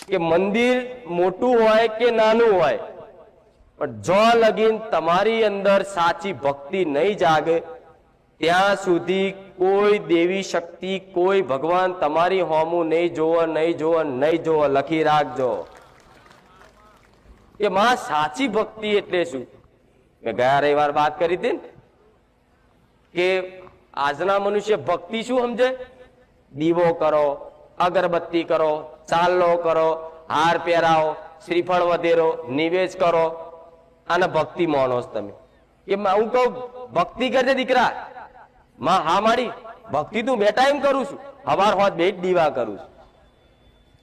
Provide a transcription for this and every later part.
કે મંદિર મોટું હોય કે નાનું હોય, પણ જો લગીન તમારી અંદર સાચી ભક્તિ નહીં જાગે ત્યાં સુધી કોઈ દેવી શક્તિ, કોઈ ભગવાન તમારી હોમું નહીં જોવો, નહીં જોવો, નહીં જોવો. લખી રાખજો કે માં સાચી ભક્તિ એટલે શું. મેં ગયા રવિવાર વાત કરી હતી ને કે આજના મનુષ્ય ભક્તિ શું સમજે? દીવો કરો, અગરબત્તી કરો, ચાલો કરો, હાર પહેરાવો, શ્રીફળ વધેરો, નિવેદ કરો, આને ભક્તિ માનો છો તમે. કે હું કહું ભક્તિ કરજે દીકરા. માં હા મારી ભક્તિ તું બે ટાઈમ કરું છું, હવાર હોત બે દીવા કરું છું.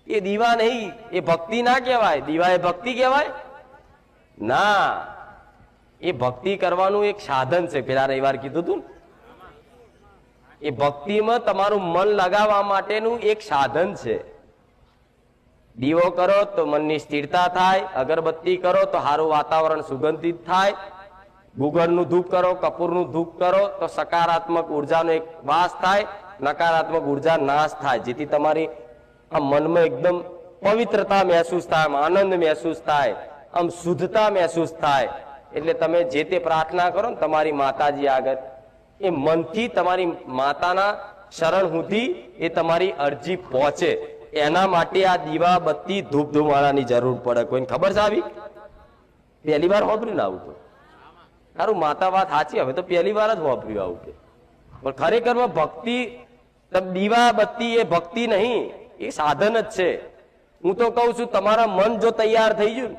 એ દીવા નહીં, એ ભક્તિ ના કહેવાય. દીવા એ ભક્તિ કહેવાય ના. એ ભક્તિ કરવાનું એક સાધન છે. પેલા રવિવાર કીધું હતું ને, એ ભક્તિમાં તમારું મન લગાવવા માટેનું એક સાધન છે. દીવો કરો તો મનની સ્થિરતા થાય, અગરબત્તી કરો તો સારું વાતાવરણ સુગંધિત થાય, ગુગળનું ધૂપ કરો, કપૂરનું ધૂપ કરો તો સકારાત્મક ઉર્જાનો એક વાસ થાય, નકારાત્મક ઉર્જા નાશ થાય, જેથી તમારી આ મનમાં એકદમ પવિત્રતા મહેસૂસ થાય, આનંદ મહેસૂસ થાય, આમ શુદ્ધતા મહેસૂસ થાય. એટલે તમે જે તે પ્રાર્થના કરો ને તમારી માતાજી આગળ, એ મનથી તમારી માતાના શરણ સુધી એ તમારી અરજી પહોંચે. એના માટે આ દીવા બત્તી ધૂપ ધુમાડાની જરૂર પડે. કોઈને ખબર છે આવી? પહેલી વાર વાપર્યું ને આવું તો સારું. માતા વાત સાચી, હવે તો પહેલી વાર જ વાપર્યું આવું કે. પણ ખરેખરમાં ભક્તિ, દીવા બત્તી એ ભક્તિ નહીં, એ સાધન જ છે. હું તો કહું છું તમારા મન જો તૈયાર થઈ ગયું,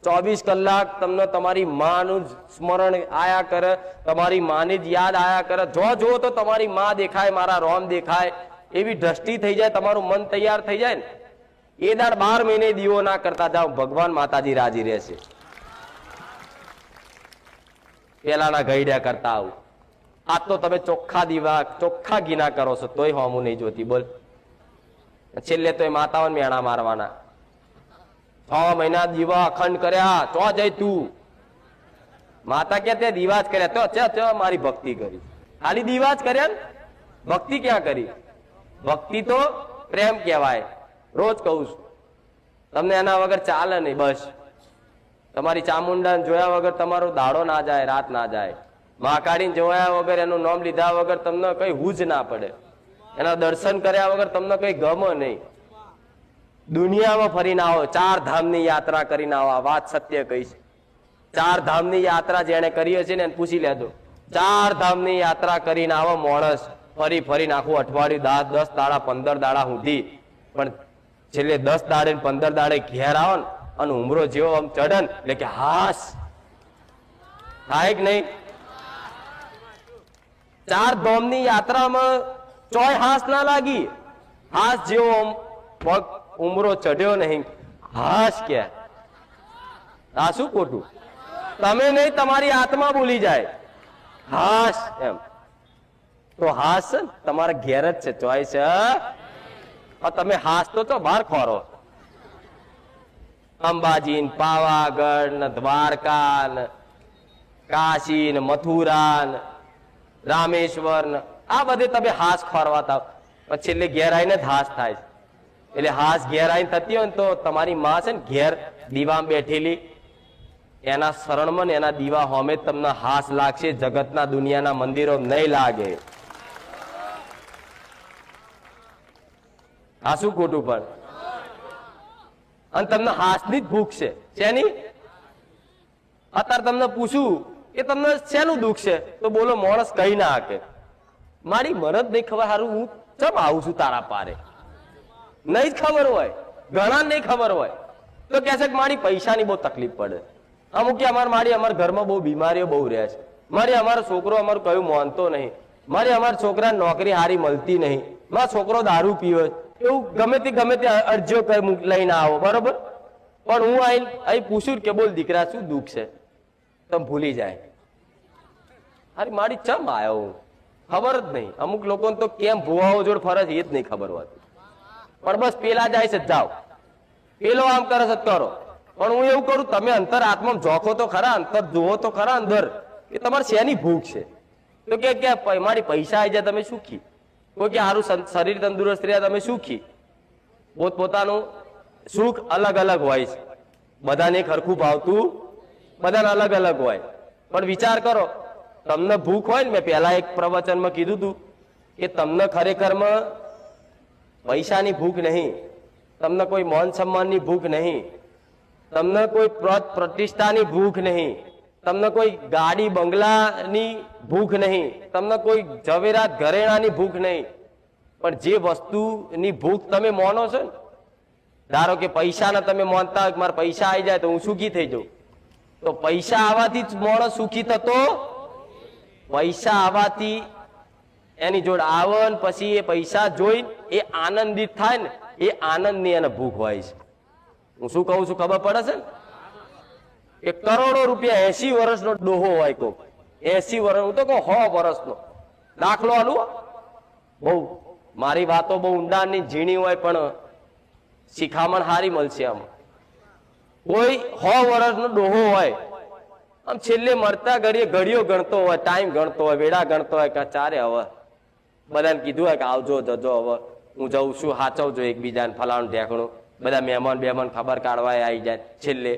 24 કલાક તમને તમારી માનું સ્મરણ આયા કરે, તમારી માની જ યાદ આયા કરે, જો જુઓ તો તમારી માં દેખાય, મારા રોમ દેખાય, એવી દ્રષ્ટિ થઈ જાય, તમારું મન તૈયાર થઈ જાય ને, એ દાડ 12 મહિને દીવો ના કરતા જાઓ, ભગવાન માતાજી રાજી રહેશે. પેલાના ગઈડ્યા કરતા આવું. આ તો તમે ચોખ્ખા દીવા, ચોખ્ખા ગીના કરો છો તોય હોમું નહીં જોતી. બોલ, છેલ્લે તો એ માતાઓને મેણા મારવાના. 6 મહિના દીવા અખંડ કર્યા, તો જઈ તું માતા કે તે દીવા જ કર્યા, તો મારી ભક્તિ કરી. ખાલી દીવા જ કર્યા ને, ભક્તિ ક્યાં કરી? ભક્તિ તો પ્રેમ કહેવાય. રોજ કહું છું તમને, એના વગર ચાલે નહીં. બસ તમારી ચામુંડાને જોયા વગર તમારો દાડો ના જાય, રાત ના જાય. મહાકાળીને જોયા વગર, એનું નામ લીધા વગર તમને કઈ હુજ ના પડે. એના દર્શન કર્યા વગર તમને કઈ ગમે નહીં. દુનિયામાં ફરીને આવો, 4 ધામની યાત્રા કરીને આવો. આ વાત સત્ય કહીશ. 4 ધામની યાત્રા જેને કરી છે ને એને પૂછી લેજો. 4 ધામની યાત્રા કરીને આવો માણસ, ફરી ફરીને આખું અઠવાડિયું, 10 દાડા 15 દાડા સુધી, પણ છેલ્લે 10 દાડે 15 દાડે ઘેર આવો ને અને ઉમરો જેવો આમ ચડન એટલે કે હાસ થાય કે નહીં? 4 ધામની યાત્રામાં ચોય હાસ ના લાગી. હાસ જેવો પગ ઉમરો ચડ્યો નહીં, હાસ કે આ શું ખોટું? તમે નહીં, તમારી આત્મા બોલી જાય હાસ એમ. તો હાસ તમારા ઘેર જ છે, ચોઈસ છે. તમે હાસ તો બહાર ખોરો. અંબાજી, પાવાગઢ ને દ્વારકા ને કાશી ને મથુરા ને રામેશ્વર ને આ બધે તમે હાસ ખોરવા થાવ, પછી છેલ્લે ઘેર આવીને જ હાસ થાય. એટલે હાસ ઘેર આવીને થતી હોય ને તો તમારી માં છે ને ઘેર દીવામાં બેઠેલી, એના શરણમાં ને એના દીવા હોમે તમને હાસ લાગશે. જગતના દુનિયાના મંદિરો નહીં લાગે. આ શું ખોટું? પણ અને તમને હાસની જ ભૂખ છે. શેની? અત્યારે તમને પૂછું કે તમને શેનું દુઃખ છે, તો બોલો માણસ કઈ ના હાકે. મારી મરદ નહીં ખબર, હારું હું ચમ આવું છું તારા પારે? નહીં જ ખબર હોય, ઘણા નહીં ખબર હોય તો કે છે કે મારી પૈસાની બહુ તકલીફ પડે. અમુક કે અમારા ઘરમાં બહુ બીમારીઓ બહુ રહે છે, અમારો છોકરો અમારું કયું માનતો નહીં, અમારા છોકરાને નોકરી હારી મળતી નહીં, મારો છોકરો દારૂ પીવે, એવું ગમે તે અરજીઓ લઈને આવો, બરોબર. પણ હું અહીં પૂછું કે બોલ દીકરા શું દુઃખ છે, તમે ભૂલી જાય. અરે મારી ચમ આવ્યો હું, ખબર જ નહીં. અમુક લોકોને તો કેમ ભુવાઓ જોડે ફરજ એ જ નહીં ખબર હોતી. પણ બસ પેલા જાય છે જાઓ, પેલો આમ કરે છે કરો. પણ હું એવું કરું, તમે અંતર આત્મા જોખો તો ખરા, અંતર જુઓ તો ખરા અંદર કે તમારે શેની ભૂખ છે. તો કે મારી પૈસા આવી જાય તમે સુખી, કોઈ કે સારું શરીર તંદુરસ્ત રહ્યા તમે સુખી. પોતાનું સુખ અલગ અલગ હોય છે, બધાને ખરખું ભાવતું બધાને અલગ અલગ હોય. પણ વિચાર કરો, તમને ભૂખ હોય ને, મેં પહેલા એક પ્રવચનમાં કીધું હતું કે તમને ખરેખરમાં પૈસાની ભૂખ નહીં, તમને કોઈ માન સન્માનની ભૂખ નહીં, તમને કોઈ પદ પ્રતિષ્ઠાની ભૂખ નહીં, તમને કોઈ ગાડી બંગલાની ભૂખ નહીં, તમને કોઈ ઝવેરાત ઘરેણાની ભૂખ નહીં, પણ જે વસ્તુની ભૂખ તમે માનો છો ને, ધારો કે પૈસાને તમે માનતા હોય કે મારા પૈસા આવી જાય તો હું સુખી થઈ જાઉં, તો પૈસા આવવાથી જ માણસ સુખી થતો. પૈસા આવવાથી એની જોડે આવે ને પછી એ પૈસા જોઈ એ આનંદિત થાય ને, એ આનંદની એને ભૂખ હોય છે. હું શું કહું છું ખબર પડે છે ને? એ કરોડો રૂપિયા 80 વર્ષનો ડોહો હોય, કોક 80 વર્ષ, હું તો કહું 100 વર્ષનો દાખલો આલું. બહુ મારી વાતો બહુ ઊંડાણની ઝીણી હોય પણ શિખામણ હારી મળશે. આમ કોઈ 100 વર્ષનો ડોહો હોય, આમ છેલ્લે મરતા ઘડીઓ ગણતો હોય, ટાઈમ ગણતો હોય, વેળા ગણતો હોય કે ચારે હવે બધાને કીધું હોય કે આવજો જજો, હવે હું જઉં છું, હાચવજો એકબીજાને, ફલાણું ઢેકણું, બધા મહેમાન ખબર કાઢવા આવી જાય છેલ્લે.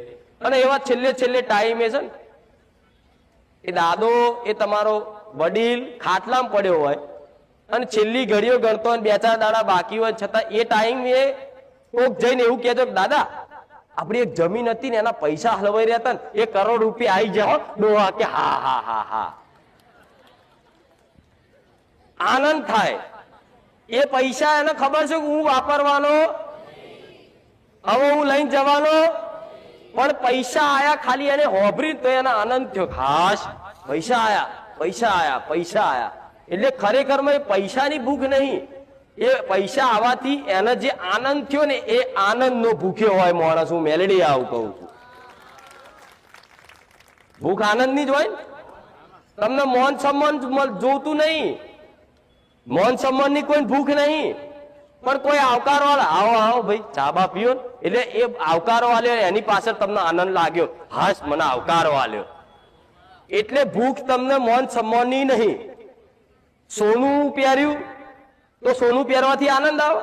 અને એવા છેલ્લે ટાઈમે છે ને, એ દાદો એ તમારો વડીલ ખાટલામાં પડ્યો હોય અને છેલ્લી ઘડીઓ ગણતો હોય, 2-4 દાડા બાકી હોય, છતાં એ ટાઈમ એ કોક જઈને એવું કહેતો કે દાદા આપણી એક જમીન હતી ને એના પૈસા હલવાઈ રહ્યા હતા ને, 1 કરોડ રૂપિયા આવી જાય ડોહા કે હા હા હા હા, આનંદ થાય. એ પૈસા એને ખબર છે કે હું વાપરવાનો, હવે હું લઈને જવાનો, પણ પૈસા આયા ખાલી એને હોભરી તો એના આનંદ થયો, ખાસ પૈસા આયા. એટલે ખરેખરમાં એ પૈસાની ભૂખ નહીં, એ પૈસા આવવાથી એને જે આનંદ થયો ને એ આનંદનો ભૂખ્યો હોય માણસ. હું મેલેડી આવું કહું છું, ભૂખ આનંદની જ હોય ને. તમને માન સન્માન જોતું નહીં, માન સન્માનની કોઈ ભૂખ નહીં, પણ કોઈ આવકારો વાળા આવો આવો ભાઈ ચા બા પીઓ, એટલે એ આવકારો વાળ્યો એની પાછળ તમને આનંદ લાગ્યો, હાશ મને આવકારો વાળ્યો, એટલે ભૂખ તમને માન સન્માનની નહીં. સોનું પહેર્યું તો સોનું પહેરવાથી આનંદ આવે,